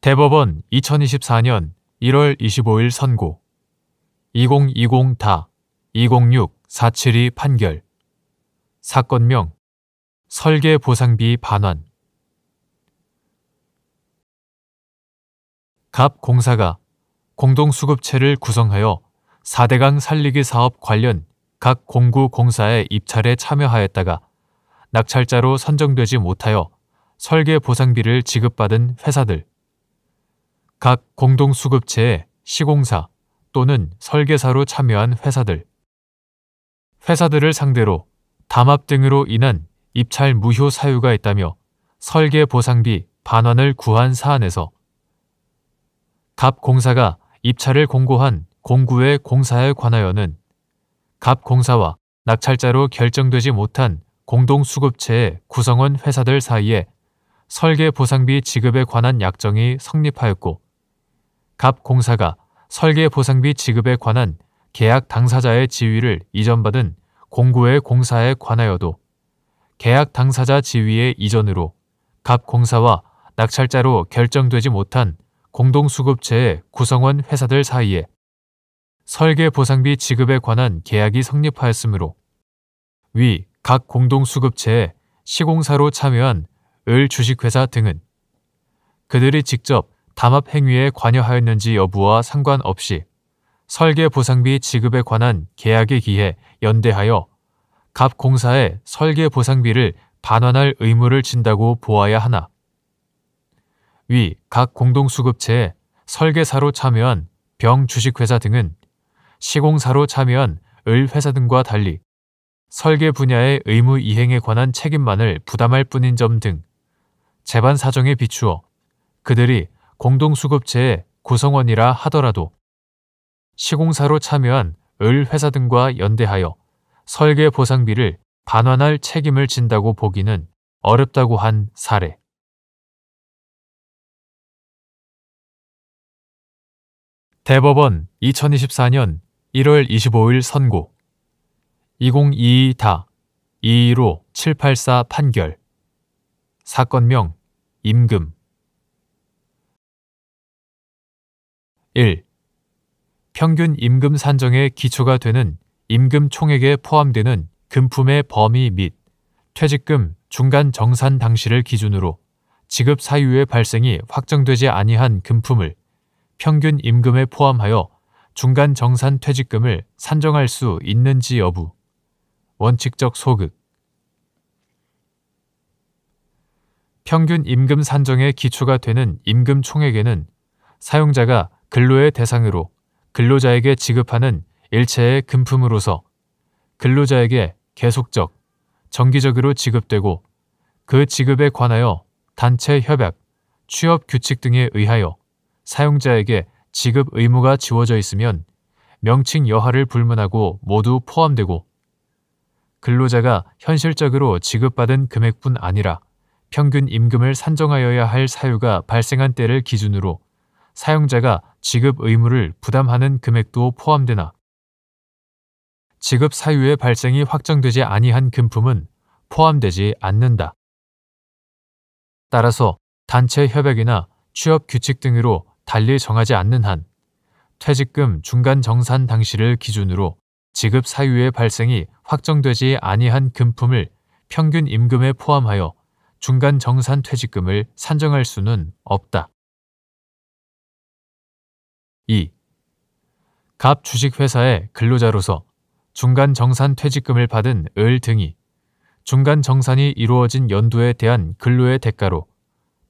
대법원 2024년 1월 25일 선고 2020-206-472 판결 사건명 설계보상비 반환 갑 공사가 공동수급체를 구성하여 4대강 살리기 사업 관련 각 공구 공사에 입찰에 참여하였다가 낙찰자로 선정되지 못하여 설계보상비를 지급받은 회사들, 각 공동수급체의 시공사 또는 설계사로 참여한 회사들을 상대로 담합 등으로 인한 입찰 무효 사유가 있다며 설계보상비 반환을 구한 사안에서 갑 공사가 입찰을 공고한 공구의 공사에 관하여는 갑 공사와 낙찰자로 결정되지 못한 공동수급체의 구성원 회사들 사이에 설계보상비 지급에 관한 약정이 성립하였고 갑 공사가 설계보상비 지급에 관한 계약 당사자의 지위를 이전받은 공구의 공사에 관하여도 계약 당사자 지위의 이전으로 갑 공사와 낙찰자로 결정되지 못한 공동수급체의 구성원 회사들 사이에 설계보상비 지급에 관한 계약이 성립하였으므로 위 각 공동수급체의 시공사로 참여한 을 주식회사 등은 그들이 직접 담합 행위에 관여하였는지 여부와 상관없이 설계보상비 지급에 관한 계약에 기해 연대하여 갑 공사의 설계보상비를 반환할 의무를 진다고 보아야 하나 위 각 공동수급체의 설계사로 참여한 병 주식회사 등은 시공사로 참여한 을 회사 등과 달리 설계 분야의 의무 이행에 관한 책임만을 부담할 뿐인 점 등 재반 사정에 비추어 그들이 공동수급체의 구성원이라 하더라도 시공사로 참여한 을 회사 등과 연대하여 설계 보상비를 반환할 책임을 진다고 보기는 어렵다고 한 사례. 대법원 2024년 1월 25일 선고 2022-215-784 판결 사건명 임금 1. 평균 임금 산정의 기초가 되는 임금 총액에 포함되는 금품의 범위 및 퇴직금 중간 정산 당시를 기준으로 지급 사유의 발생이 확정되지 아니한 금품을 평균 임금에 포함하여 중간 정산 퇴직금을 산정할 수 있는지 여부 원칙적 소극 평균 임금 산정의 기초가 되는 임금 총액에는 사용자가 근로의 대상으로 근로자에게 지급하는 일체의 금품으로서 근로자에게 계속적, 정기적으로 지급되고 그 지급에 관하여 단체 협약, 취업 규칙 등에 의하여 사용자에게 지급 의무가 지워져 있으면 명칭 여하를 불문하고 모두 포함되고 근로자가 현실적으로 지급받은 금액뿐 아니라 평균 임금을 산정하여야 할 사유가 발생한 때를 기준으로 사용자가 지급 의무를 부담하는 금액도 포함되나 지급 사유의 발생이 확정되지 아니한 금품은 포함되지 않는다. 따라서 단체 협약이나 취업 규칙 등으로 달리 정하지 않는 한 퇴직금 중간 정산 당시를 기준으로 지급 사유의 발생이 확정되지 아니한 금품을 평균 임금에 포함하여 중간 정산 퇴직금을 산정할 수는 없다. 2. 갑 주식회사의 근로자로서 중간 정산 퇴직금을 받은 을 등이 중간 정산이 이루어진 연도에 대한 근로의 대가로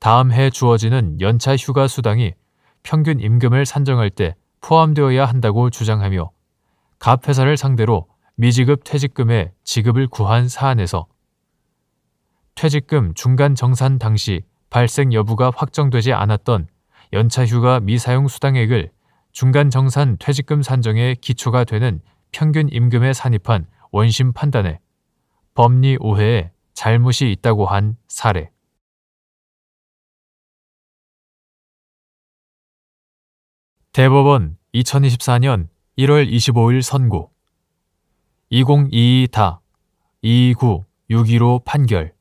다음 해 주어지는 연차 휴가 수당이 평균 임금을 산정할 때 포함되어야 한다고 주장하며 갑 회사를 상대로 미지급 퇴직금의 지급을 구한 사안에서 퇴직금 중간 정산 당시 발생 여부가 확정되지 않았던 연차 휴가 미사용 수당액을 중간 정산 퇴직금 산정의 기초가 되는 평균 임금에 산입한 원심 판단에 법리 오해에 잘못이 있다고 한 사례. 대법원 2024년 1월 25일 선고 2022-229-615 판결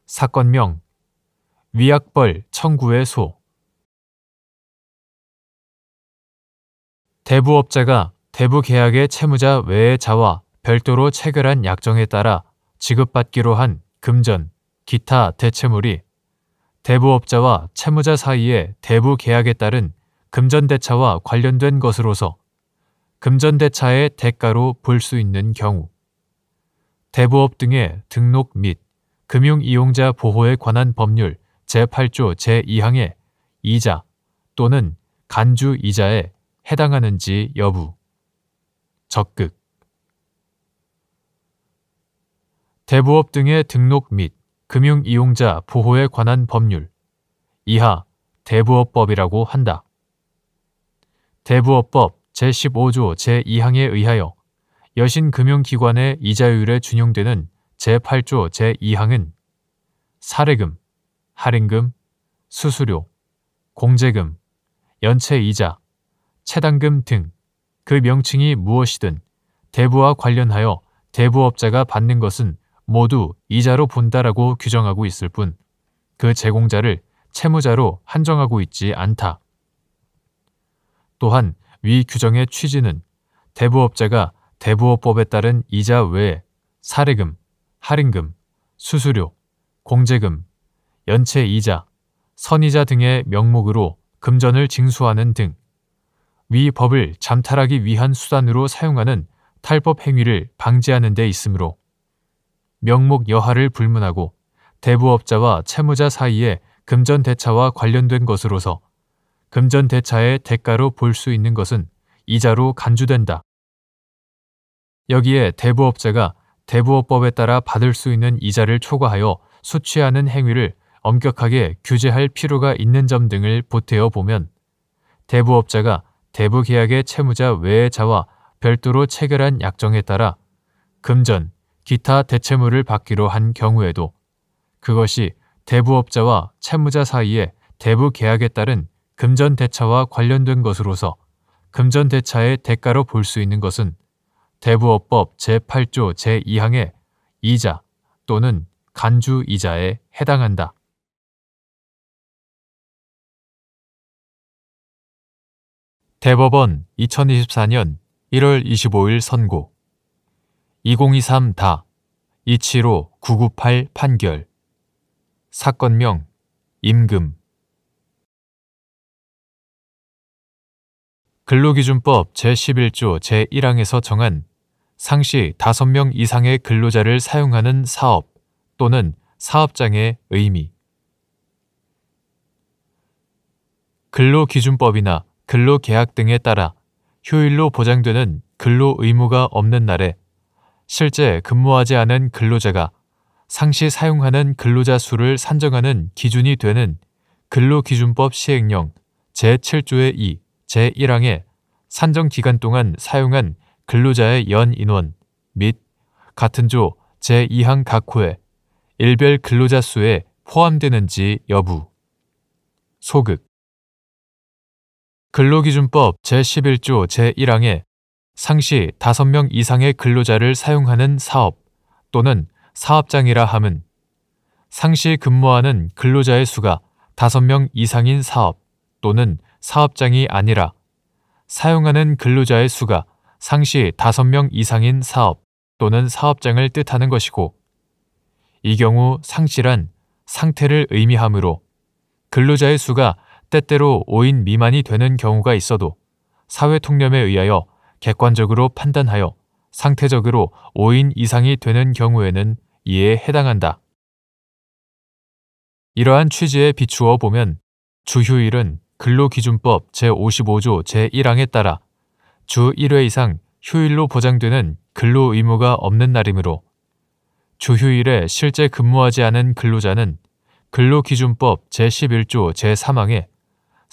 사건명 위약벌 청구의 소 대부업자가 대부계약의 채무자 외의 자와 별도로 체결한 약정에 따라 지급받기로 한 금전, 기타 대체물이 대부업자와 채무자 사이의 대부계약에 따른 금전대차와 관련된 것으로서 금전대차의 대가로 볼 수 있는 경우, 대부업 등의 등록 및 금융이용자 보호에 관한 법률 제8조 제2항의 이자 또는 간주이자에 해당하는지 여부. 적극. 대부업 등의 등록 및 금융이용자 보호에 관한 법률 이하 대부업법이라고 한다. 대부업법 제15조 제2항에 의하여 여신금융기관의 이자율에 준용되는 제8조 제2항은 사례금, 할인금, 수수료, 공제금, 연체이자, 채당금 등 그 명칭이 무엇이든 대부와 관련하여 대부업자가 받는 것은 모두 이자로 본다라고 규정하고 있을 뿐 그 제공자를 채무자로 한정하고 있지 않다. 또한 위 규정의 취지는 대부업자가 대부업법에 따른 이자 외에 사례금, 할인금, 수수료, 공제금, 연체이자, 선이자 등의 명목으로 금전을 징수하는 등 위 법을 잠탈하기 위한 수단으로 사용하는 탈법 행위를 방지하는 데 있으므로 명목 여하를 불문하고 대부업자와 채무자 사이의 금전대차와 관련된 것으로서 금전대차의 대가로 볼 수 있는 것은 이자로 간주된다. 여기에 대부업자가 대부업법에 따라 받을 수 있는 이자를 초과하여 수취하는 행위를 엄격하게 규제할 필요가 있는 점 등을 보태어 보면 대부업자가 대부계약의 채무자 외의 자와 별도로 체결한 약정에 따라 금전, 기타 대체물을 받기로 한 경우에도 그것이 대부업자와 채무자 사이의 대부계약에 따른 금전대차와 관련된 것으로서 금전대차의 대가로 볼 수 있는 것은 대부업법 제8조 제2항의 이자 또는 간주이자에 해당한다. 대법원 2024년 1월 25일 선고 2023-275-998 판결 사건명 임금 근로기준법 제11조 제1항에서 정한 상시 5명 이상의 근로자를 사용하는 사업 또는 사업장의 의미 근로기준법이나 근로계약 등에 따라 휴일로 보장되는 근로 의무가 없는 날에 실제 근무하지 않은 근로자가 상시 사용하는 근로자 수를 산정하는 기준이 되는 근로기준법 시행령 제7조의 2, 제1항에 산정 기간 동안 사용한 근로자의 연 인원 및 같은 조 제2항 각 호에 일별 근로자 수에 포함되는지 여부. 소극. 근로기준법 제11조 제1항에 상시 5명 이상의 근로자를 사용하는 사업 또는 사업장이라 함은 상시 근무하는 근로자의 수가 5명 이상인 사업 또는 사업장이 아니라 사용하는 근로자의 수가 상시 5명 이상인 사업 또는 사업장을 뜻하는 것이고 이 경우 상시란 상태를 의미하므로 근로자의 수가 때때로 5인 미만이 되는 경우가 있어도 사회통념에 의하여 객관적으로 판단하여 상태적으로 5인 이상이 되는 경우에는 이에 해당한다. 이러한 취지에 비추어 보면 주휴일은 근로기준법 제55조 제1항에 따라 주 1회 이상 휴일로 보장되는 근로 의무가 없는 날이므로 주휴일에 실제 근무하지 않은 근로자는 근로기준법 제11조 제3항에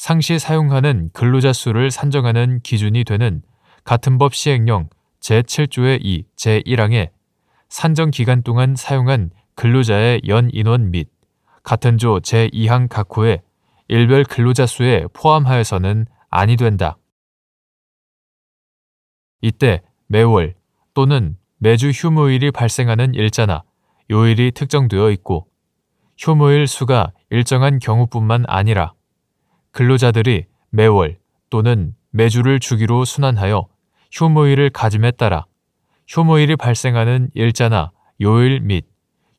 상시 사용하는 근로자 수를 산정하는 기준이 되는 같은 법 시행령 제7조의 2, 제1항에 산정 기간 동안 사용한 근로자의 연 인원 및 같은 조 제2항 각 호에 일별 근로자 수에 포함하여서는 아니 된다. 이때 매월 또는 매주 휴무일이 발생하는 일자나 요일이 특정되어 있고 휴무일 수가 일정한 경우뿐만 아니라 근로자들이 매월 또는 매주를 주기로 순환하여 휴무일을 가짐에 따라 휴무일이 발생하는 일자나 요일 및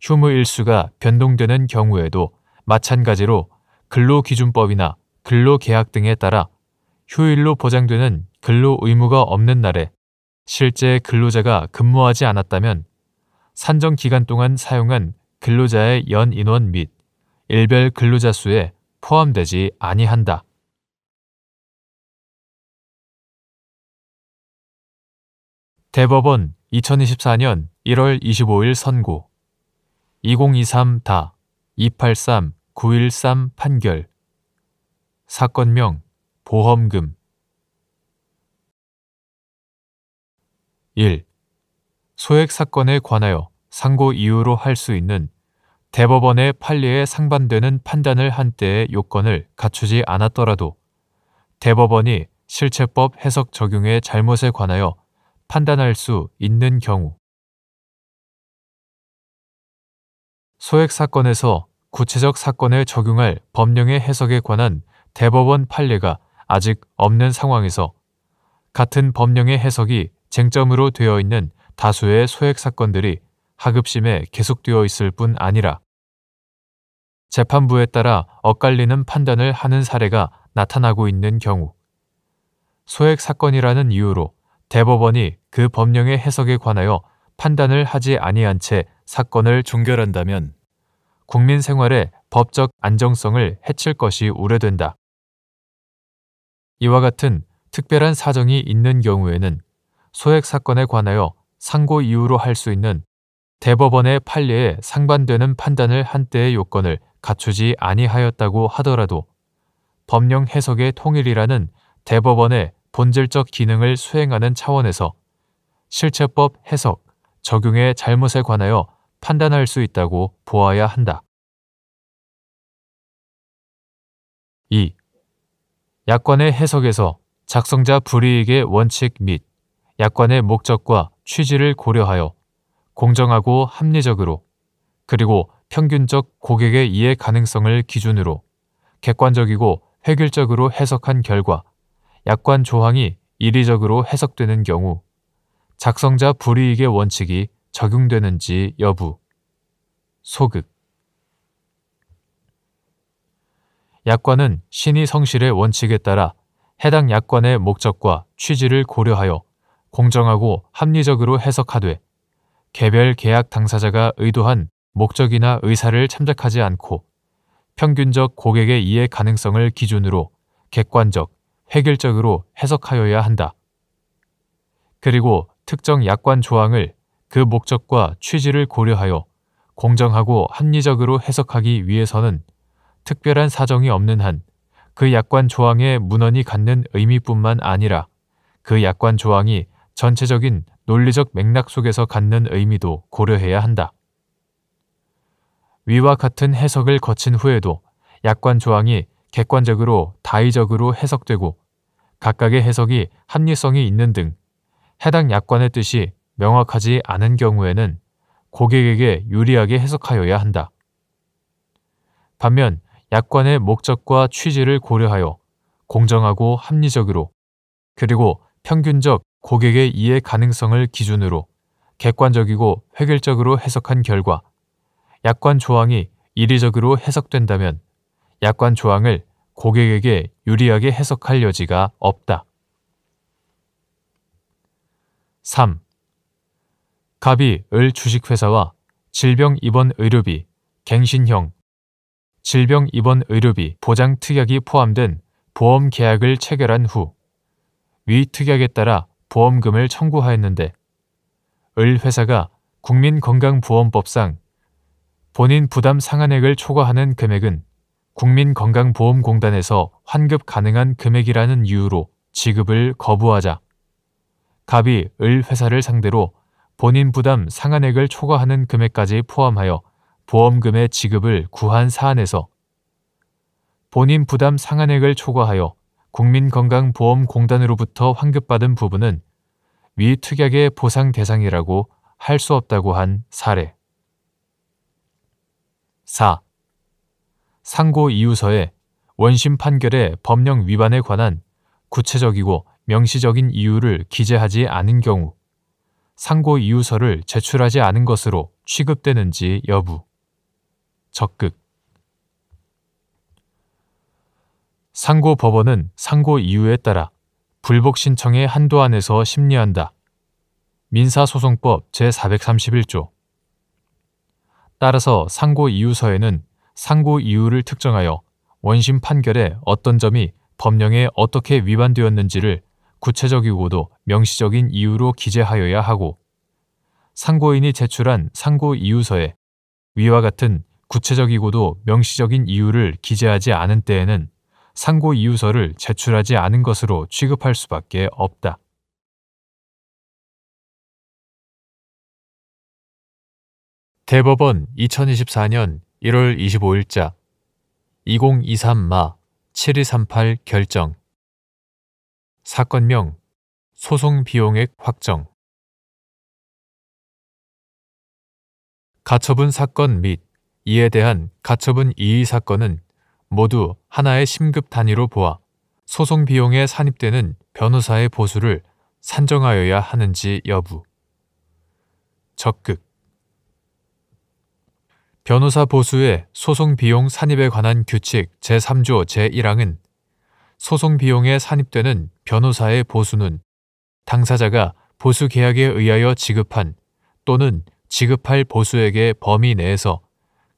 휴무일수가 변동되는 경우에도 마찬가지로 근로기준법이나 근로계약 등에 따라 휴일로 보장되는 근로 의무가 없는 날에 실제 근로자가 근무하지 않았다면 산정 기간 동안 사용한 근로자의 연 인원 및 일별 근로자 수에 포함되지 아니한다. 대법원 2024년 1월 25일 선고 2023-283-913 판결 사건명 보험금 1. 소액 사건에 관하여 상고 이유로 할 수 있는 대법원의 판례에 상반되는 판단을 한 때의 요건을 갖추지 않았더라도 대법원이 실체법 해석 적용의 잘못에 관하여 판단할 수 있는 경우 소액 사건에서 구체적 사건에 적용할 법령의 해석에 관한 대법원 판례가 아직 없는 상황에서 같은 법령의 해석이 쟁점으로 되어 있는 다수의 소액 사건들이 하급심에 계속되어 있을 뿐 아니라 재판부에 따라 엇갈리는 판단을 하는 사례가 나타나고 있는 경우 소액 사건이라는 이유로 대법원이 그 법령의 해석에 관하여 판단을 하지 아니한 채 사건을 종결한다면 국민 생활의 법적 안정성을 해칠 것이 우려된다. 이와 같은 특별한 사정이 있는 경우에는 소액 사건에 관하여 상고 이유로 할 수 있는 대법원의 판례에 상반되는 판단을 한 때의 요건을 갖추지 아니하였다고 하더라도 법령 해석의 통일이라는 대법원의 본질적 기능을 수행하는 차원에서 실체법 해석, 적용의 잘못에 관하여 판단할 수 있다고 보아야 한다. 2. 약관의 해석에서 작성자 불이익의 원칙 및 약관의 목적과 취지를 고려하여 공정하고 합리적으로 그리고 평균적 고객의 이해 가능성을 기준으로 객관적이고 획일적으로 해석한 결과 약관 조항이 이리적으로 해석되는 경우 작성자 불이익의 원칙이 적용되는지 여부. 소극. 약관은 신의 성실의 원칙에 따라 해당 약관의 목적과 취지를 고려하여 공정하고 합리적으로 해석하되 개별 계약 당사자가 의도한 목적이나 의사를 참작하지 않고 평균적 고객의 이해 가능성을 기준으로 객관적, 획일적으로 해석하여야 한다. 그리고 특정 약관 조항을 그 목적과 취지를 고려하여 공정하고 합리적으로 해석하기 위해서는 특별한 사정이 없는 한 그 약관 조항의 문헌이 갖는 의미뿐만 아니라 그 약관 조항이 전체적인 논리적 맥락 속에서 갖는 의미도 고려해야 한다. 위와 같은 해석을 거친 후에도 약관 조항이 객관적으로 다의적으로 해석되고 각각의 해석이 합리성이 있는 등 해당 약관의 뜻이 명확하지 않은 경우에는 고객에게 유리하게 해석하여야 한다. 반면 약관의 목적과 취지를 고려하여 공정하고 합리적으로 그리고 평균적 고객의 이해 가능성을 기준으로 객관적이고 획일적으로 해석한 결과 약관 조항이 이리적으로 해석된다면 약관 조항을 고객에게 유리하게 해석할 여지가 없다. 3. 갑이 을 주식회사와 질병입원의료비, 갱신형, 질병입원의료비 보장특약이 포함된 보험계약을 체결한 후 위 특약에 따라 보험금을 청구하였는데 을 회사가 국민건강보험법상 본인 부담 상한액을 초과하는 금액은 국민건강보험공단에서 환급 가능한 금액이라는 이유로 지급을 거부하자 갑이 을 회사를 상대로 본인 부담 상한액을 초과하는 금액까지 포함하여 보험금의 지급을 구한 사안에서 본인 부담 상한액을 초과하여 국민건강보험공단으로부터 환급받은 부분은 위 특약의 보상 대상이라고 할 수 없다고 한 사례. 4. 상고 이유서에 원심 판결의 법령 위반에 관한 구체적이고 명시적인 이유를 기재하지 않은 경우 상고 이유서를 제출하지 않은 것으로 취급되는지 여부. 적극. 상고법원은 상고 이유에 따라 불복 신청의 한도 안에서 심리한다. 민사소송법 제431조. 따라서 상고 이유서에는 상고 이유를 특정하여 원심 판결에 어떤 점이 법령에 어떻게 위반되었는지를 구체적이고도 명시적인 이유로 기재하여야 하고, 상고인이 제출한 상고 이유서에 위와 같은 구체적이고도 명시적인 이유를 기재하지 않은 때에는 상고 이유서를 제출하지 않은 것으로 취급할 수밖에 없다. 대법원 2024년 1월 25일자 2023마 7238 결정. 사건명 소송 비용액 확정. 가처분 사건 및 이에 대한 가처분 이의 사건은 모두 하나의 심급 단위로 보아 소송 비용에 산입되는 변호사의 보수를 산정하여야 하는지 여부. 적극. 변호사 보수의 소송 비용 산입에 관한 규칙 제3조 제1항은 소송 비용에 산입되는 변호사의 보수는 당사자가 보수 계약에 의하여 지급한 또는 지급할 보수액의 범위 내에서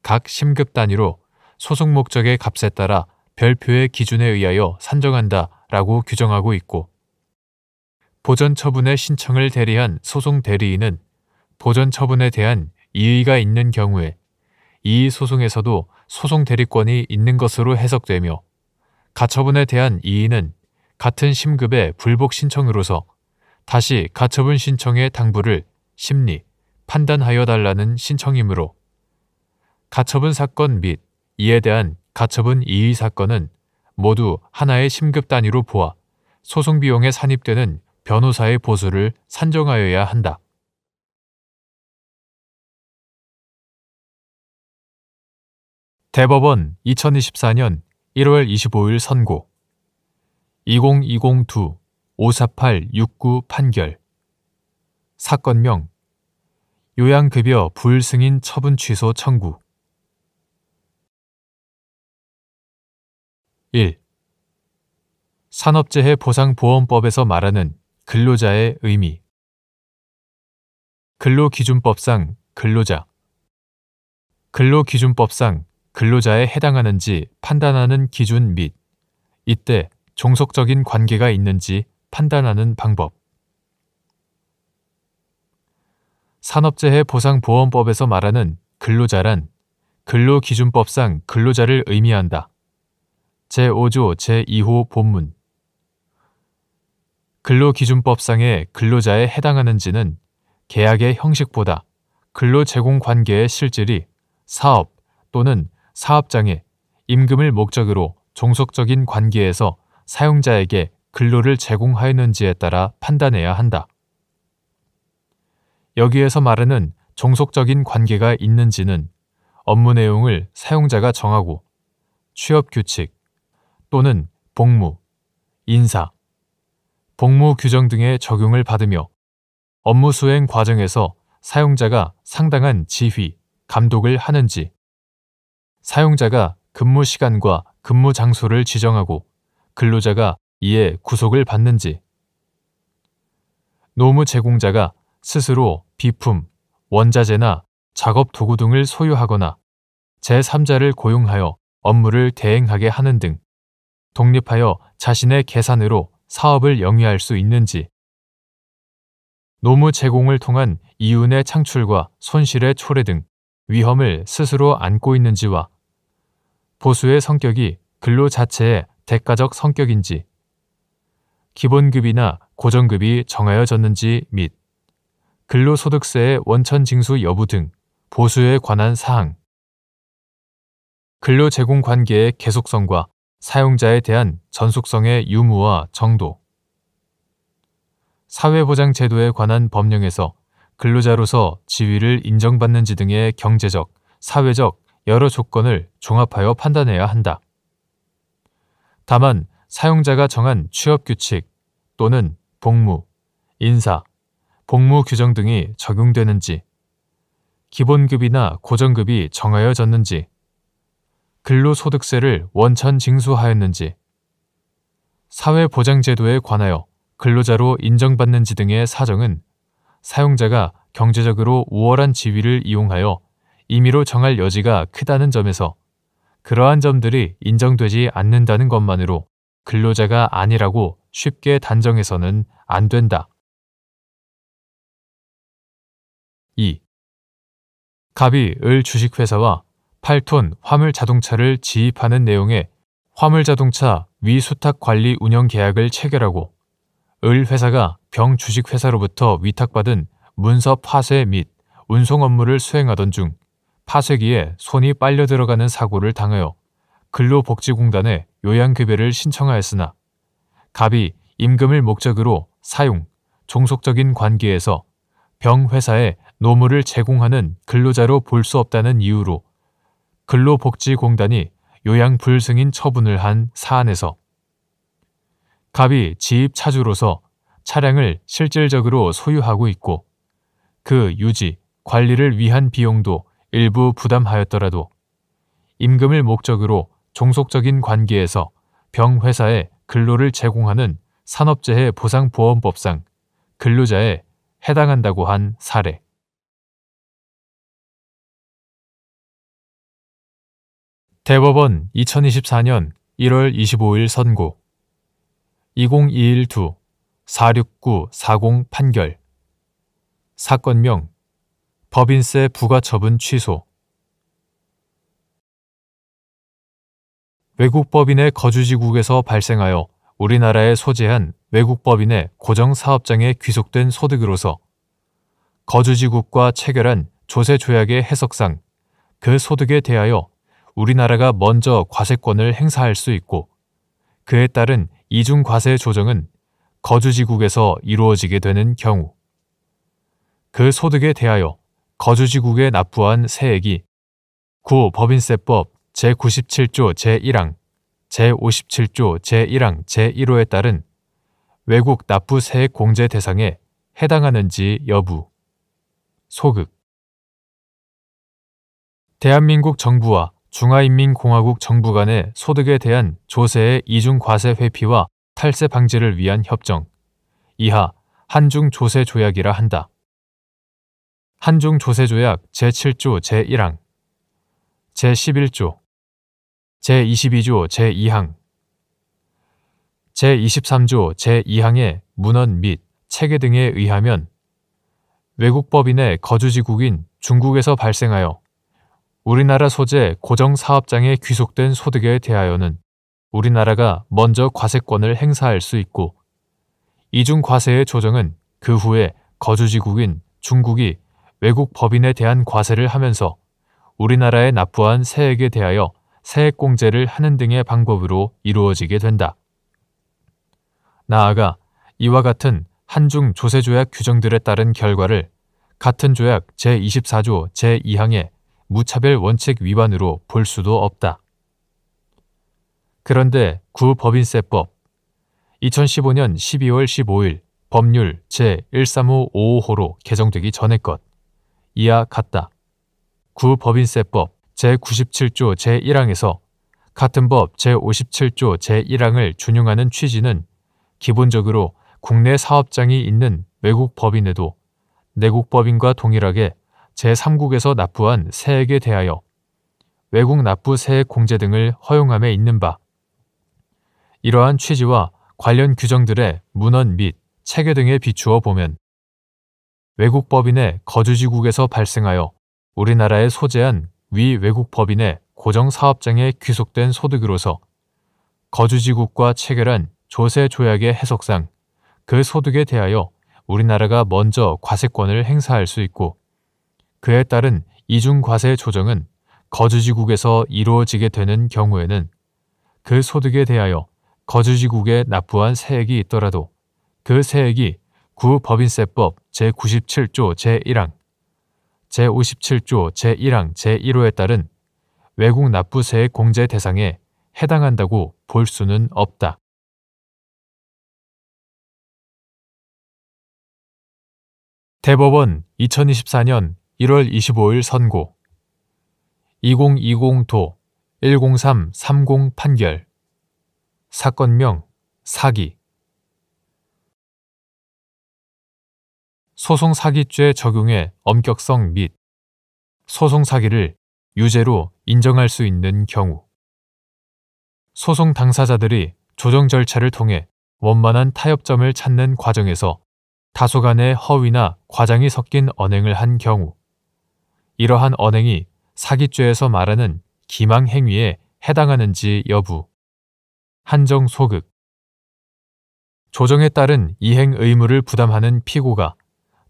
각 심급 단위로 소송 목적의 값에 따라 별표의 기준에 의하여 산정한다라고 규정하고 있고, 보전 처분의 신청을 대리한 소송 대리인은 보전 처분에 대한 이의가 있는 경우에 이의 소송에서도 소송 대리권이 있는 것으로 해석되며, 가처분에 대한 이의는 같은 심급의 불복 신청으로서 다시 가처분 신청의 당부를 심리, 판단하여 달라는 신청이므로 가처분 사건 및 이에 대한 가처분 이의 사건은 모두 하나의 심급 단위로 보아 소송 비용에 산입되는 변호사의 보수를 산정하여야 한다. 대법원 2024년 1월 25일 선고 2020-2-548-69 판결. 사건명 요양급여 불승인 처분 취소 청구. 1. 산업재해 보상보험법에서 말하는 근로자의 의미. 근로기준법상 근로자. 근로기준법상 근로자에 해당하는지 판단하는 기준 및 이때 종속적인 관계가 있는지 판단하는 방법. 산업재해 보상보험법에서 말하는 근로자란 근로기준법상 근로자를 의미한다. 제5조 제2호 본문. 근로기준법상의 근로자에 해당하는지는 계약의 형식보다 근로제공관계의 실질이 사업 또는 사업장에 임금을 목적으로 종속적인 관계에서 사용자에게 근로를 제공하였는지에 따라 판단해야 한다. 여기에서 말하는 종속적인 관계가 있는지는 업무 내용을 사용자가 정하고 취업규칙 또는 복무, 인사, 복무 규정 등의 적용을 받으며 업무 수행 과정에서 사용자가 상당한 지휘, 감독을 하는지, 사용자가 근무 시간과 근무 장소를 지정하고 근로자가 이에 구속을 받는지, 노무 제공자가 스스로 비품, 원자재나 작업 도구 등을 소유하거나 제3자를 고용하여 업무를 대행하게 하는 등 독립하여 자신의 계산으로 사업을 영위할 수 있는지, 노무 제공을 통한 이윤의 창출과 손실의 초래 등 위험을 스스로 안고 있는지와 보수의 성격이 근로 자체의 대가적 성격인지, 기본급이나 고정급이 정하여졌는지 및 근로소득세의 원천 징수 여부 등 보수에 관한 사항, 근로제공관계의 계속성과 사용자에 대한 전속성의 유무와 정도, 사회보장제도에 관한 법령에서 근로자로서 지위를 인정받는지 등의 경제적, 사회적 여러 조건을 종합하여 판단해야 한다. 다만 사용자가 정한 취업규칙 또는 복무, 인사, 복무 규정 등이 적용되는지, 기본급이나 고정급이 정하여졌는지, 근로소득세를 원천 징수하였는지, 사회보장제도에 관하여 근로자로 인정받는지 등의 사정은 사용자가 경제적으로 우월한 지위를 이용하여 임의로 정할 여지가 크다는 점에서 그러한 점들이 인정되지 않는다는 것만으로 근로자가 아니라고 쉽게 단정해서는 안 된다. 2. 갑이 을 주식회사와 8톤 화물자동차를 지입하는 내용의 화물자동차 위수탁관리 운영 계약을 체결하고 을 회사가 병 주식회사로부터 위탁받은 문서 파쇄 및 운송 업무를 수행하던 중 파쇄기에 손이 빨려 들어가는 사고를 당하여 근로복지공단에 요양급여를 신청하였으나 갑이 임금을 목적으로 사용, 종속적인 관계에서 병회사에 노무를 제공하는 근로자로 볼 수 없다는 이유로 근로복지공단이 요양불승인 처분을 한 사안에서 갑이 지입차주로서 차량을 실질적으로 소유하고 있고 그 유지, 관리를 위한 비용도 일부 부담하였더라도 임금을 목적으로 종속적인 관계에서 병회사에 근로를 제공하는 산업재해 보상보험법상 근로자에 해당한다고 한 사례. 대법원 2024년 1월 25일 선고 2021-2-46940 판결 사건명 법인세 부과처분 취소 외국 법인의 거주지국에서 발생하여 우리나라에 소재한 외국 법인의 고정사업장에 귀속된 소득으로서 거주지국과 체결한 조세조약의 해석상 그 소득에 대하여 우리나라가 먼저 과세권을 행사할 수 있고 그에 따른 이중과세 조정은 거주지국에서 이루어지게 되는 경우 그 소득에 대하여 거주지국에 납부한 세액이 구 법인세법 제97조 제1항, 제57조 제1항 제1호에 따른 외국 납부 세액 공제 대상에 해당하는지 여부 소극 대한민국 정부와 중화인민공화국 정부 간의 소득에 대한 조세의 이중과세 회피와 탈세 방지를 위한 협정 이하 한중조세조약이라 한다. 한중조세조약 제7조 제1항, 제11조, 제22조 제2항, 제23조 제2항의 문헌 및 체계 등에 의하면 외국 법인의 거주지국인 중국에서 발생하여 우리나라 소재 고정사업장에 귀속된 소득에 대하여는 우리나라가 먼저 과세권을 행사할 수 있고 이중과세의 조정은 그 후에 거주지국인 중국이 외국 법인에 대한 과세를 하면서 우리나라에 납부한 세액에 대하여 세액공제를 하는 등의 방법으로 이루어지게 된다. 나아가 이와 같은 한중 조세조약 규정들에 따른 결과를 같은 조약 제24조 제2항의 무차별 원칙 위반으로 볼 수도 없다. 그런데 구 법인세법 2015년 12월 15일 법률 제1355호로 개정되기 전의 것 이와 같다. 구 법인세법 제97조 제1항에서 같은 법 제57조 제1항을 준용하는 취지는 기본적으로 국내 사업장이 있는 외국 법인에도 내국 법인과 동일하게 제3국에서 납부한 세액에 대하여 외국 납부 세액 공제 등을 허용함에 있는 바 이러한 취지와 관련 규정들의 문헌 및 체계 등에 비추어 보면 외국 법인의 거주지국에서 발생하여 우리나라에 소재한 위 외국 법인의 고정사업장에 귀속된 소득으로서 거주지국과 체결한 조세조약의 해석상 그 소득에 대하여 우리나라가 먼저 과세권을 행사할 수 있고 그에 따른 이중과세 조정은 거주지국에서 이루어지게 되는 경우에는 그 소득에 대하여 거주지국에 납부한 세액이 있더라도 그 세액이 구 법인세법 제97조 제1항, 제57조 제1항 제1호에 따른 외국 납부 세액 공제 대상에 해당한다고 볼 수는 없다. 대법원 2024년 1월 25일 선고 2020도 10330 판결 사건명 사기 소송사기죄 적용의 엄격성 및 소송사기를 유죄로 인정할 수 있는 경우 소송 당사자들이 조정 절차를 통해 원만한 타협점을 찾는 과정에서 다소간의 허위나 과장이 섞인 언행을 한 경우 이러한 언행이 사기죄에서 말하는 기망행위에 해당하는지 여부 한정 소극 조정에 따른 이행 의무를 부담하는 피고가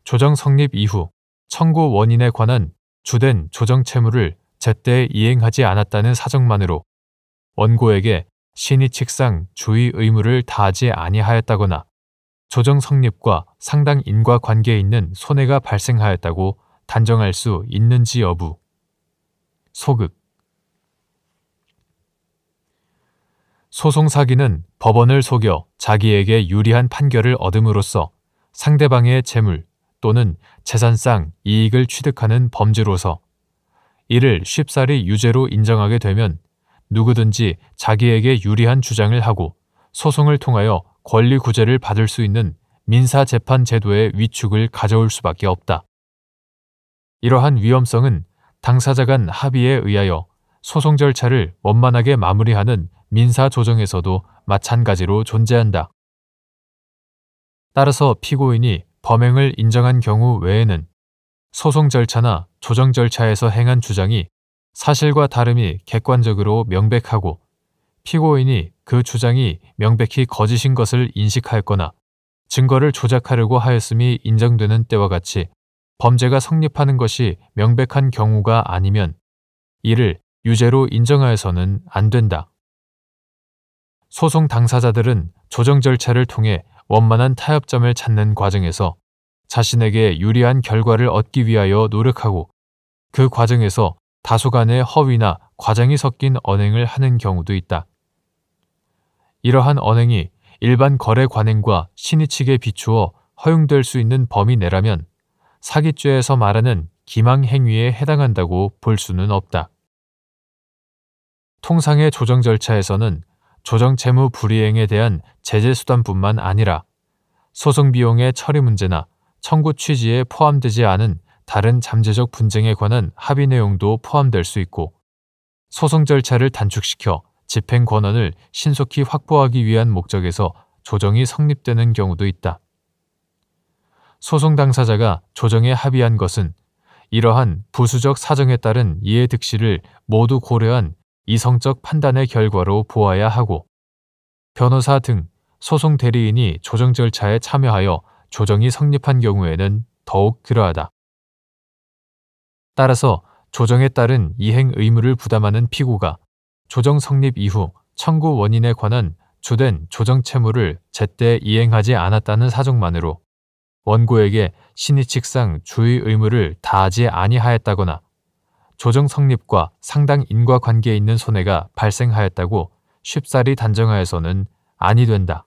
조정 성립 이후 청구 원인에 관한 주된 조정 채무를 제때 이행하지 않았다는 사정만으로 원고에게 신의칙상 주의 의무를 다하지 아니하였다거나 조정 성립과 상당 인과관계에 있는 손해가 발생하였다고 단정할 수 있는지 여부 소극 소송사기는 법원을 속여 자기에게 유리한 판결을 얻음으로써 상대방의 재물 또는 재산상 이익을 취득하는 범죄로서 이를 쉽사리 유죄로 인정하게 되면 누구든지 자기에게 유리한 주장을 하고 소송을 통하여 권리구제를 받을 수 있는 민사재판 제도의 위축을 가져올 수밖에 없다. 이러한 위험성은 당사자 간 합의에 의하여 소송 절차를 원만하게 마무리하는 민사조정에서도 마찬가지로 존재한다. 따라서 피고인이 범행을 인정한 경우 외에는 소송 절차나 조정 절차에서 행한 주장이 사실과 다름이 객관적으로 명백하고 피고인이 그 주장이 명백히 거짓인 것을 인식하였거나 증거를 조작하려고 하였음이 인정되는 때와 같이 범죄가 성립하는 것이 명백한 경우가 아니면 이를 유죄로 인정하여서는 안 된다. 소송 당사자들은 조정 절차를 통해 원만한 타협점을 찾는 과정에서 자신에게 유리한 결과를 얻기 위하여 노력하고 그 과정에서 다소간의 허위나 과장이 섞인 언행을 하는 경우도 있다. 이러한 언행이 일반 거래 관행과 신의칙에 비추어 허용될 수 있는 범위 내라면 사기죄에서 말하는 기망행위에 해당한다고 볼 수는 없다. 통상의 조정 절차에서는 조정 채무 불이행에 대한 제재 수단뿐만 아니라 소송 비용의 처리 문제나 청구 취지에 포함되지 않은 다른 잠재적 분쟁에 관한 합의 내용도 포함될 수 있고 소송 절차를 단축시켜 집행 권한을 신속히 확보하기 위한 목적에서 조정이 성립되는 경우도 있다. 소송 당사자가 조정에 합의한 것은 이러한 부수적 사정에 따른 이해득실을 모두 고려한 이성적 판단의 결과로 보아야 하고 변호사 등 소송 대리인이 조정 절차에 참여하여 조정이 성립한 경우에는 더욱 그러하다. 따라서 조정에 따른 이행 의무를 부담하는 피고가 조정 성립 이후 청구 원인에 관한 주된 조정 채무를 제때 이행하지 않았다는 사정만으로 원고에게 신의칙상 주의 의무를 다하지 아니하였다거나 조정 성립과 상당 인과관계에 있는 손해가 발생하였다고 쉽사리 단정하여서는 아니 된다.